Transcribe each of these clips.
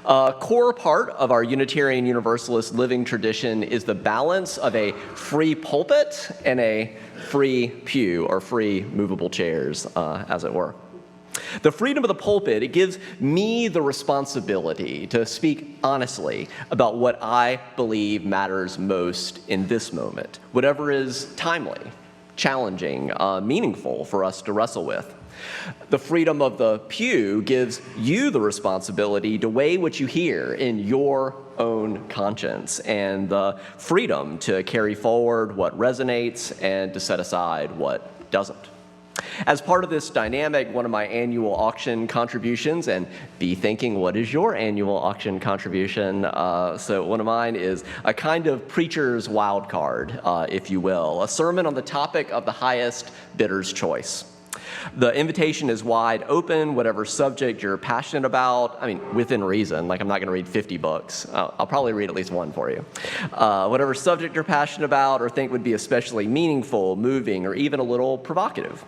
A core part of our Unitarian Universalist living tradition is the balance of a free pulpit and a free pew, or free movable chairs, as it were. The freedom of the pulpit, it gives me the responsibility to speak honestly about what I believe matters most in this moment, whatever is timely, challenging, meaningful for us to wrestle with. The freedom of the pew gives you the responsibility to weigh what you hear in your own conscience, and the freedom to carry forward what resonates and to set aside what doesn't. As part of this dynamic, one of my annual auction contributions, and be thinking, what is your annual auction contribution? So one of mine is a kind of preacher's wild card, if you will, a sermon on the topic of the highest bidder's choice. The invitation is wide open, whatever subject you're passionate about. I mean, within reason. Like, I'm not going to read 50 books. I'll probably read at least one for you. Whatever subject you're passionate about or think would be especially meaningful, moving, or even a little provocative.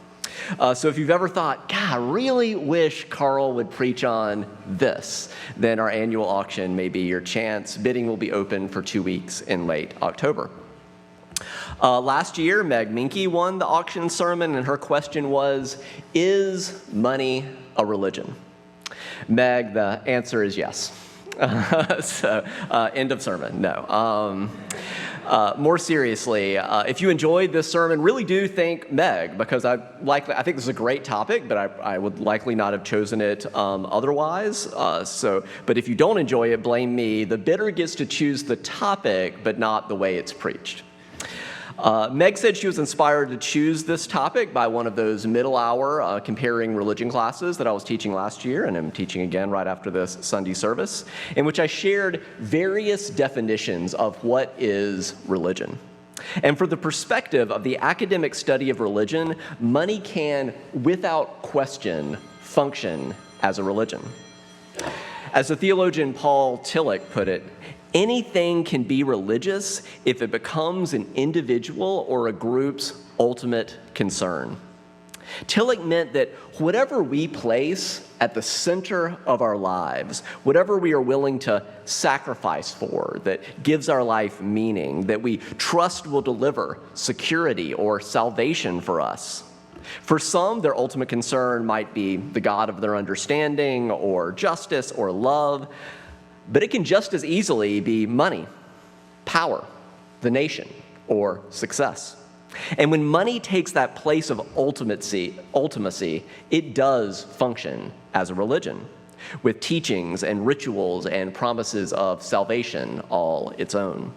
So if you've ever thought, God, I really wish Carl would preach on this, then our annual auction may be your chance. Bidding will be open for 2 weeks in late October. Last year, Meg Minke won the auction sermon, and her question was, is money a religion? Meg, the answer is yes. End of sermon. No. More seriously, if you enjoyed this sermon, really do thank Meg, because I think this is a great topic, but I would likely not have chosen it otherwise. But if you don't enjoy it, blame me. The bidder gets to choose the topic, but not the way it's preached. Meg said she was inspired to choose this topic by one of those middle hour comparing religion classes that I was teaching last year, and I'm teaching again right after this Sunday service, in which I shared various definitions of what is religion. And from the perspective of the academic study of religion, money can, without question, function as a religion. As the theologian Paul Tillich put it, anything can be religious if it becomes an individual or a group's ultimate concern. Tillich meant that whatever we place at the center of our lives, whatever we are willing to sacrifice for, that gives our life meaning, that we trust will deliver security or salvation for us. For some, their ultimate concern might be the God of their understanding, or justice, or love. But it can just as easily be money, power, the nation, or success. And when money takes that place of ultimacy, it does function as a religion, with teachings and rituals and promises of salvation all its own.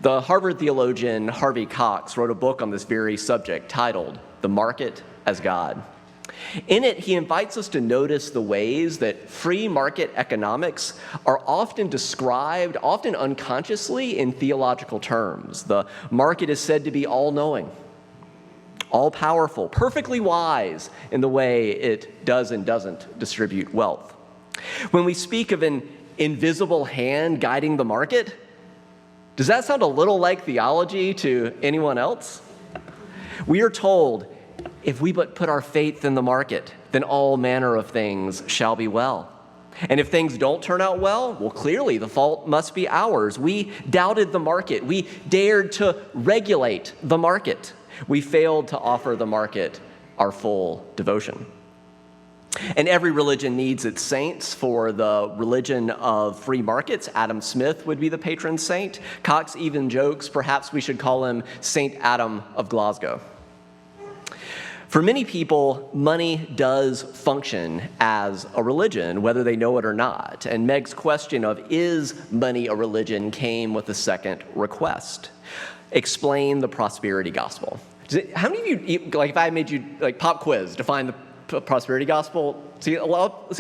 The Harvard theologian Harvey Cox wrote a book on this very subject titled "The Market as God." In it, he invites us to notice the ways that free market economics are often described, often unconsciously, in theological terms. The market is said to be all-knowing, all-powerful, perfectly wise in the way it does and doesn't distribute wealth. When we speak of an invisible hand guiding the market, does that sound a little like theology to anyone else? We are told, if we but put our faith in the market, then all manner of things shall be well. And if things don't turn out well, clearly the fault must be ours. We doubted the market. We dared to regulate the market. We failed to offer the market our full devotion. And every religion needs its saints. For the religion of free markets, Adam Smith would be the patron saint. Cox even jokes, perhaps we should call him Saint Adam of Glasgow. For many people, money does function as a religion, whether they know it or not. And Meg's question of, is money a religion, came with a second request. Explain the prosperity gospel. How many of you, like if I made you like pop quiz, define the prosperity gospel? See,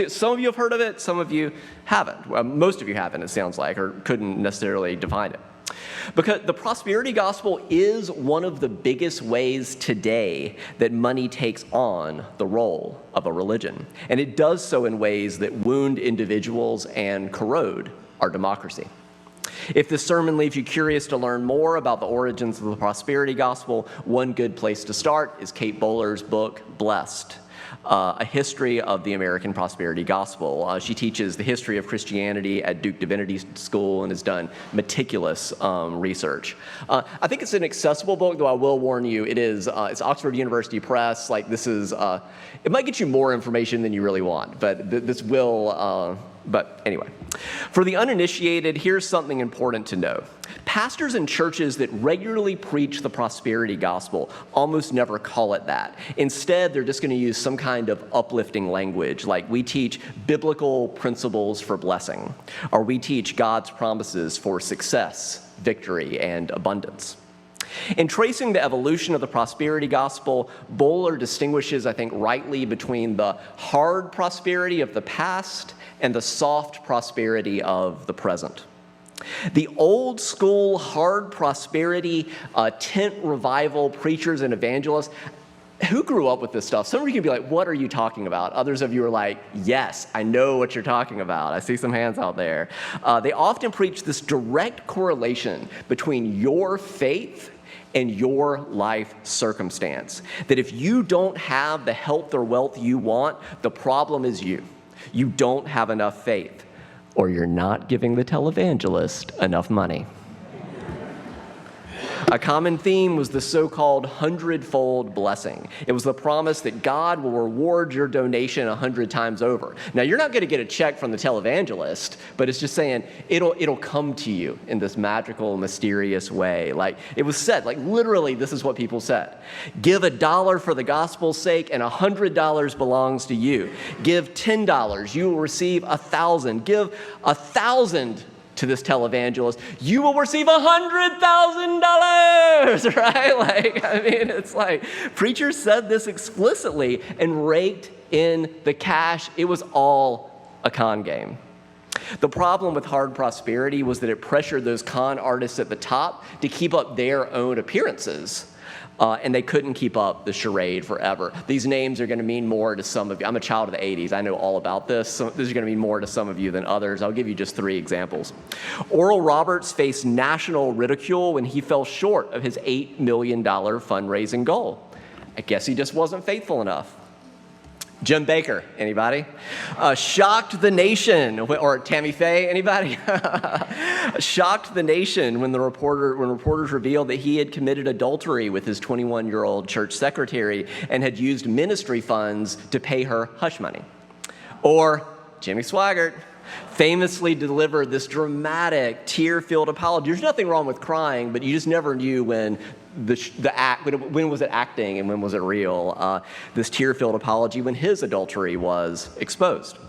some of you have heard of it, some of you haven't. Well, most of you haven't, it sounds like, or couldn't necessarily define it. Because the prosperity gospel is one of the biggest ways today that money takes on the role of a religion. And it does so in ways that wound individuals and corrode our democracy. If this sermon leaves you curious to learn more about the origins of the prosperity gospel, one good place to start is Kate Bowler's book, Blessed. A History of the American Prosperity Gospel. She teaches the history of Christianity at Duke Divinity School and has done meticulous research. I think it's an accessible book, though I will warn you, it's Oxford University Press. Like, this is, it might get you more information than you really want, but this will, but anyway. For the uninitiated, here's something important to know. Pastors in churches that regularly preach the prosperity gospel almost never call it that. Instead, they're just going to use some kind of uplifting language, like we teach biblical principles for blessing, or we teach God's promises for success, victory, and abundance. In tracing the evolution of the prosperity gospel, Bowler distinguishes, I think, rightly between the hard prosperity of the past and the soft prosperity of the present. The old school hard prosperity, tent revival preachers and evangelists, who grew up with this stuff? Some of you can be like, what are you talking about? Others of you are like, yes, I know what you're talking about. I see some hands out there. They often preach this direct correlation between your faith and your life circumstance. That if you don't have the health or wealth you want, the problem is you. You don't have enough faith, or you're not giving the televangelist enough money. A common theme was the so-called hundredfold blessing. It was the promise that God will reward your donation 100 times over. Now, you're not going to get a check from the televangelist, but it's just saying it'll come to you in this magical, mysterious way. Like it was said, like literally, this is what people said. Give $1 for the gospel's sake, and $100 belongs to you. Give $10, you will receive 1,000. Give 1,000 to this televangelist, you will receive $100,000, right? Like, I mean, it's like, preachers said this explicitly and raked in the cash. It was all a con game. The problem with hard prosperity was that it pressured those con artists at the top to keep up their own appearances. And they couldn't keep up the charade forever. These names are going to mean more to some of you. I'm a child of the 80s. I know all about this. So this is going to mean more to some of you than others. I'll give you just 3 examples. Oral Roberts faced national ridicule when he fell short of his $8 million fundraising goal. I guess he just wasn't faithful enough. Jim Baker, anybody? Shocked the nation, or Tammy Faye, anybody? Shocked the nation when reporters revealed that he had committed adultery with his 21-year-old church secretary and had used ministry funds to pay her hush money. Or Jimmy Swaggart famously delivered this dramatic, tear-filled apology. There's nothing wrong with crying, but you just never knew when when was it acting and when was it real? This tear-filled apology when his adultery was exposed.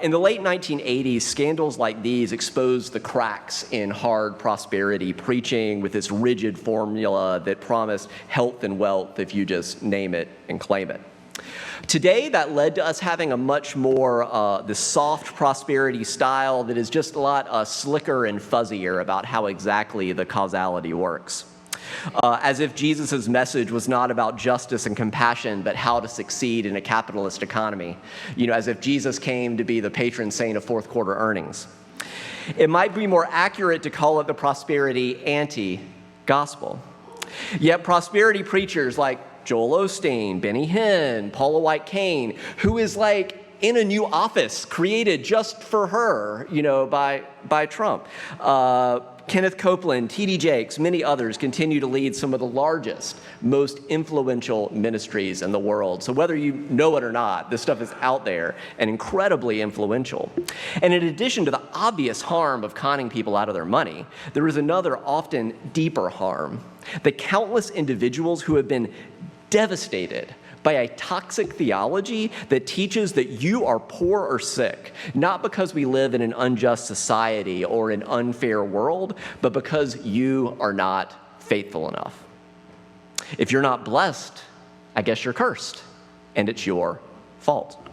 In the late 1980s, scandals like these exposed the cracks in hard prosperity preaching with this rigid formula that promised health and wealth if you just name it and claim it. Today, that led to us having a much more the soft prosperity style that is just a lot slicker and fuzzier about how exactly the causality works. As if Jesus' message was not about justice and compassion, but how to succeed in a capitalist economy. You know, as if Jesus came to be the patron saint of fourth quarter earnings. It might be more accurate to call it the prosperity anti-gospel. Yet prosperity preachers like Joel Osteen, Benny Hinn, Paula White Cain, who is like in a new office created just for her, you know, by Trump. Kenneth Copeland, T.D. Jakes, many others continue to lead some of the largest, most influential ministries in the world. So whether you know it or not, this stuff is out there and incredibly influential. And in addition to the obvious harm of conning people out of their money, there is another often deeper harm. The countless individuals who have been devastated by a toxic theology that teaches that you are poor or sick, not because we live in an unjust society or an unfair world, but because you are not faithful enough. If you're not blessed, I guess you're cursed, and it's your fault.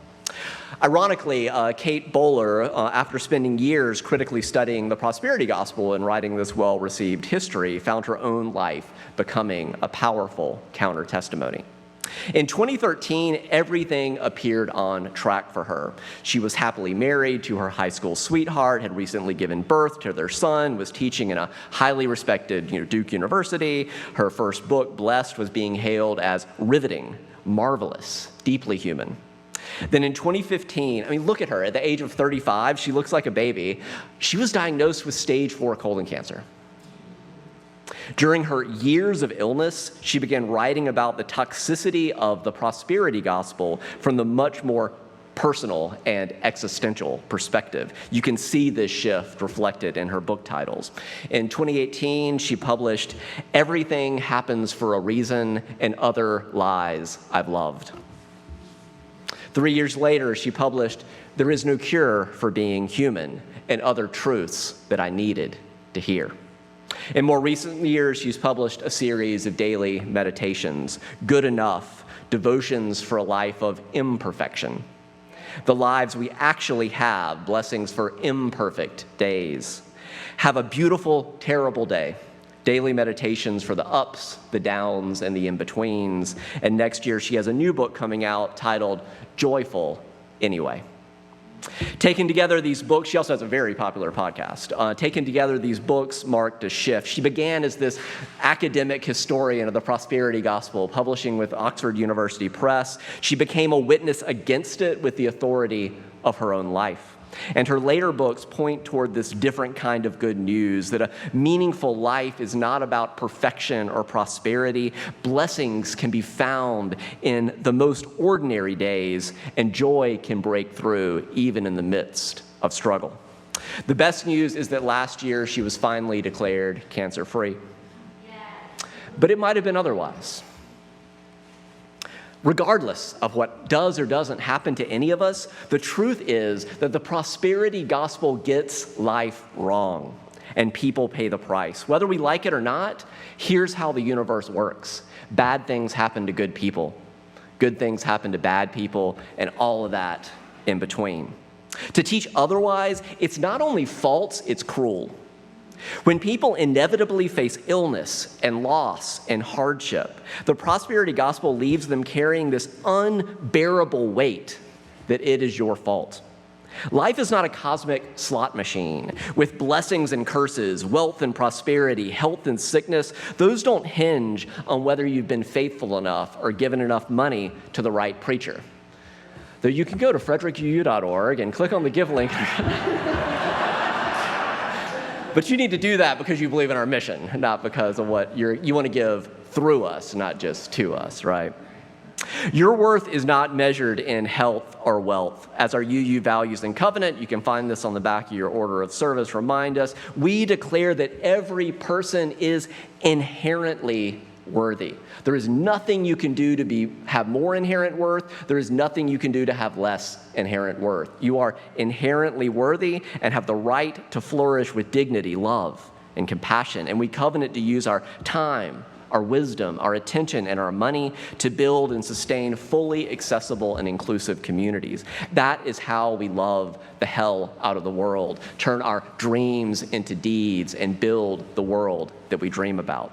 Ironically, Kate Bowler, after spending years critically studying the prosperity gospel and writing this well-received history, found her own life becoming a powerful counter-testimony. In 2013, everything appeared on track for her. She was happily married to her high school sweetheart, had recently given birth to their son, was teaching in a highly respected Duke University. Her first book, Blessed, was being hailed as riveting, marvelous, deeply human. Then in 2015, look at her. At the age of 35, she looks like a baby. She was diagnosed with stage 4 colon cancer. During her years of illness, she began writing about the toxicity of the prosperity gospel from the much more personal and existential perspective. You can see this shift reflected in her book titles. In 2018, she published Everything Happens for a Reason and Other Lies I've Loved. 3 years later, she published There Is No Cure for Being Human and Other Truths That I Needed to Hear. In more recent years, she's published a series of daily meditations, Good Enough, Devotions for a Life of Imperfection, The Lives We Actually Have, Blessings for Imperfect Days, Have a Beautiful, Terrible Day, Daily Meditations for the Ups, the Downs, and the In-Betweens. And next year, she has a new book coming out titled Joyful Anyway. Taken together, these books, she also has a very popular podcast. Taken together, these books marked a shift. She began as this academic historian of the prosperity gospel, publishing with Oxford University Press. She became a witness against it with the authority of her own life. And her later books point toward this different kind of good news, that a meaningful life is not about perfection or prosperity. Blessings can be found in the most ordinary days, and joy can break through even in the midst of struggle. The best news is that last year she was finally declared cancer-free. But it might have been otherwise. Regardless of what does or doesn't happen to any of us, the truth is that the prosperity gospel gets life wrong, and people pay the price. Whether we like it or not, here's how the universe works. Bad things happen to good people. Good things happen to bad people, and all of that in between. To teach otherwise, it's not only false, it's cruel. When people inevitably face illness and loss and hardship, the prosperity gospel leaves them carrying this unbearable weight that it is your fault. Life is not a cosmic slot machine with blessings and curses, wealth and prosperity, health and sickness. Those don't hinge on whether you've been faithful enough or given enough money to the right preacher. Though you can go to frederickuu.org and click on the give link. But you need to do that because you believe in our mission, not because of what you want to give through us, not just to us, right? Your worth is not measured in health or wealth. As our UU values and covenant, you can find this on the back of your order of service, remind us, we declare that every person is inherently worthy. There is nothing you can do to have more inherent worth. There is nothing you can do to have less inherent worth. You are inherently worthy and have the right to flourish with dignity, love, and compassion. And we covenant to use our time, our wisdom, our attention, and our money to build and sustain fully accessible and inclusive communities. That is how we love the hell out of the world, turn our dreams into deeds, and build the world that we dream about.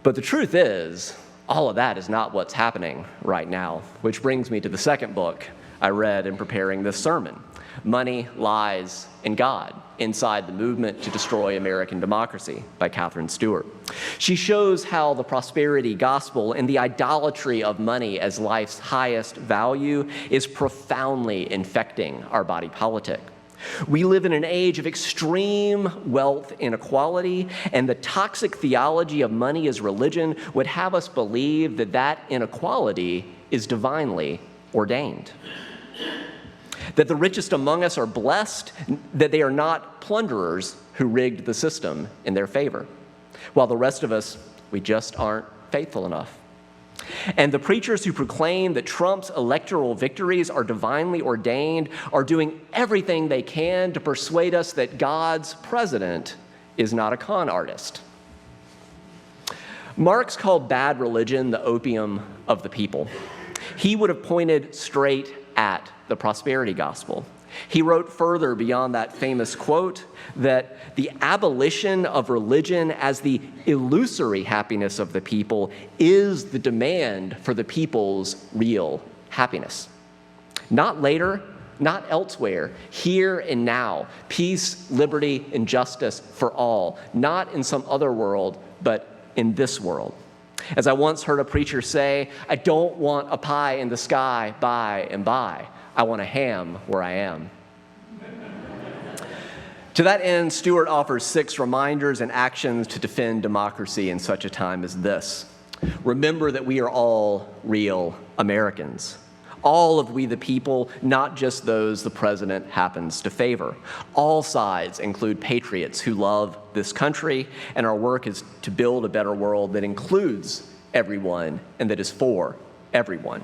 But the truth is, all of that is not what's happening right now, which brings me to the second book I read in preparing this sermon, Money, Lies, and God, Inside the Movement to Destroy American Democracy by Katherine Stewart. She shows how the prosperity gospel and the idolatry of money as life's highest value is profoundly infecting our body politic. We live in an age of extreme wealth inequality, and the toxic theology of money as religion would have us believe that that inequality is divinely ordained. That the richest among us are blessed, that they are not plunderers who rigged the system in their favor, while the rest of us, we just aren't faithful enough. And the preachers who proclaim that Trump's electoral victories are divinely ordained are doing everything they can to persuade us that God's president is not a con artist. Marx called bad religion the opium of the people. He would have pointed straight at the prosperity gospel. He wrote further beyond that famous quote that the abolition of religion as the illusory happiness of the people is the demand for the people's real happiness. Not later, not elsewhere, here and now, peace, liberty, and justice for all, not in some other world, but in this world. As I once heard a preacher say, I don't want a pie in the sky by and by. I want a ham where I am. To that end, Stewart offers 6 reminders and actions to defend democracy in such a time as this. Remember that we are all real Americans. All of we the people, not just those the president happens to favor. All sides include patriots who love this country, and our work is to build a better world that includes everyone and that is for everyone.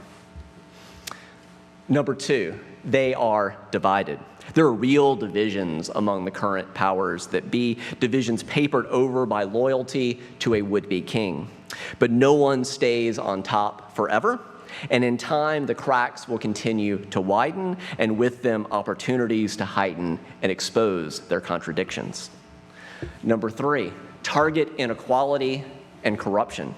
Number 2, they are divided. There are real divisions among the current powers that be, divisions papered over by loyalty to a would-be king. But no one stays on top forever, and in time the cracks will continue to widen, and with them opportunities to heighten and expose their contradictions. Number 3, target inequality and corruption.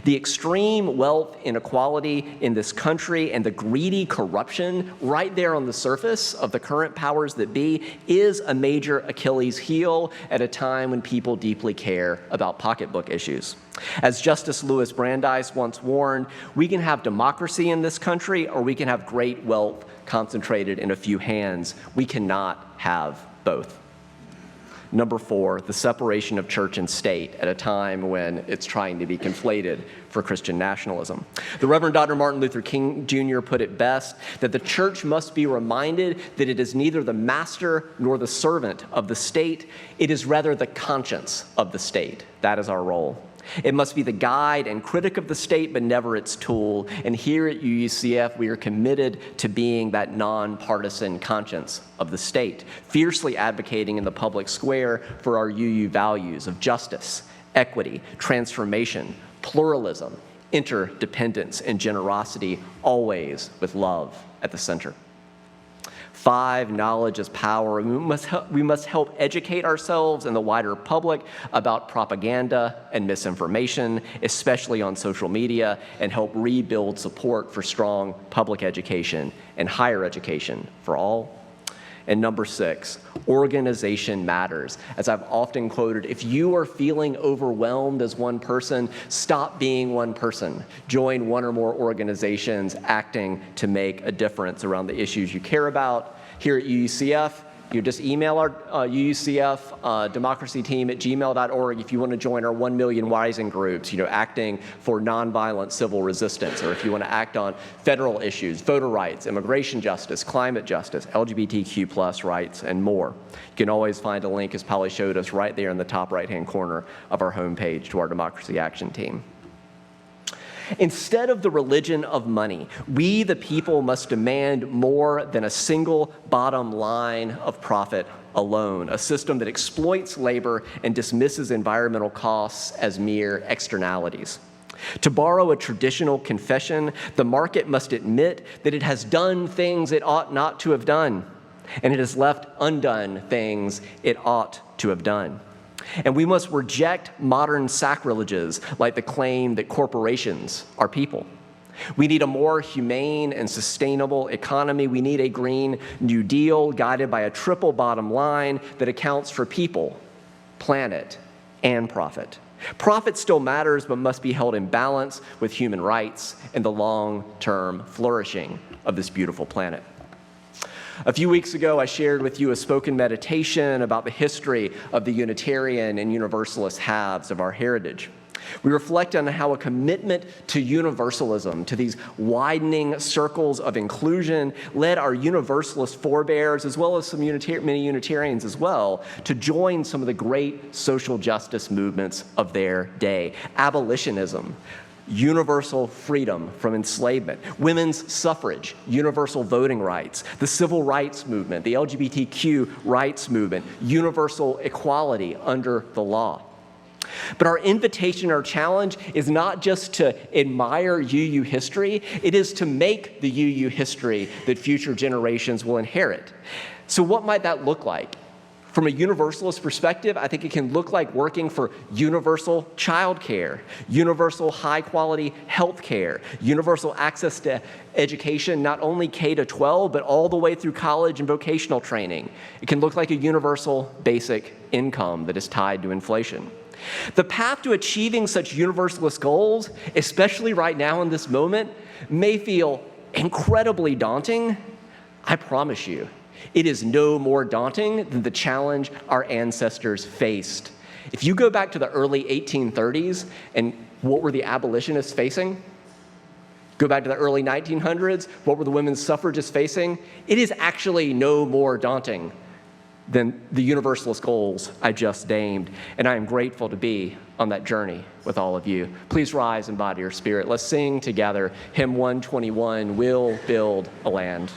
The extreme wealth inequality in this country and the greedy corruption right there on the surface of the current powers that be is a major Achilles heel at a time when people deeply care about pocketbook issues. As Justice Louis Brandeis once warned, we can have democracy in this country or we can have great wealth concentrated in a few hands. We cannot have both. Number 4, the separation of church and state at a time when it's trying to be conflated for Christian nationalism. The Reverend Dr. Martin Luther King Jr. put it best that the church must be reminded that it is neither the master nor the servant of the state. It is rather the conscience of the state. That is our role. It must be the guide and critic of the state, but never its tool. And here at UUCF, we are committed to being that nonpartisan conscience of the state, fiercely advocating in the public square for our UU values of justice, equity, transformation, pluralism, interdependence, and generosity, always with love at the center. 5, knowledge is power. We must help educate ourselves and the wider public about propaganda and misinformation, especially on social media, and help rebuild support for strong public education and higher education for all. And number 6, organization matters. As I've often quoted, if you are feeling overwhelmed as one person, stop being one person. Join one or more organizations acting to make a difference around the issues you care about. Here at UUCF, you just email our UUCF democracy team at gmail.org if you want to join our 1 Million Rising groups, acting for nonviolent civil resistance, or if you want to act on federal issues, voter rights, immigration justice, climate justice, LGBTQ+ rights, and more. You can always find a link, as Polly showed us, right there in the top right-hand corner of our homepage to our Democracy Action Team. Instead of the religion of money, we, the people, must demand more than a single bottom line of profit alone, a system that exploits labor and dismisses environmental costs as mere externalities. To borrow a traditional confession, the market must admit that it has done things it ought not to have done, and it has left undone things it ought to have done. And we must reject modern sacrileges like the claim that corporations are people. We need a more humane and sustainable economy. We need a Green New Deal guided by a triple bottom line that accounts for people, planet, and profit. Profit still matters, but must be held in balance with human rights and the long-term flourishing of this beautiful planet. A few weeks ago, I shared with you a spoken meditation about the history of the Unitarian and Universalist halves of our heritage. We reflect on how a commitment to universalism, to these widening circles of inclusion, led our Universalist forebears, as well as many Unitarians as well, to join some of the great social justice movements of their day. Abolitionism, universal freedom from enslavement, women's suffrage, universal voting rights, the civil rights movement, the LGBTQ rights movement, universal equality under the law. But our invitation, our challenge is not just to admire UU history, it is to make the UU history that future generations will inherit. So what might that look like? From a Universalist perspective, I think it can look like working for universal childcare, universal high-quality health care, universal access to education, not only K to 12, but all the way through college and vocational training. It can look like a universal basic income that is tied to inflation. The path to achieving such universalist goals, especially right now in this moment, may feel incredibly daunting. I promise you, it is no more daunting than the challenge our ancestors faced. If you go back to the early 1830s and what were the abolitionists facing? Go back to the early 1900s, what were the women's suffragists facing? It is actually no more daunting than the universalist goals I just named, and I am grateful to be on that journey with all of you. Please rise in body or spirit. Let's sing together hymn 121, We'll Build a Land.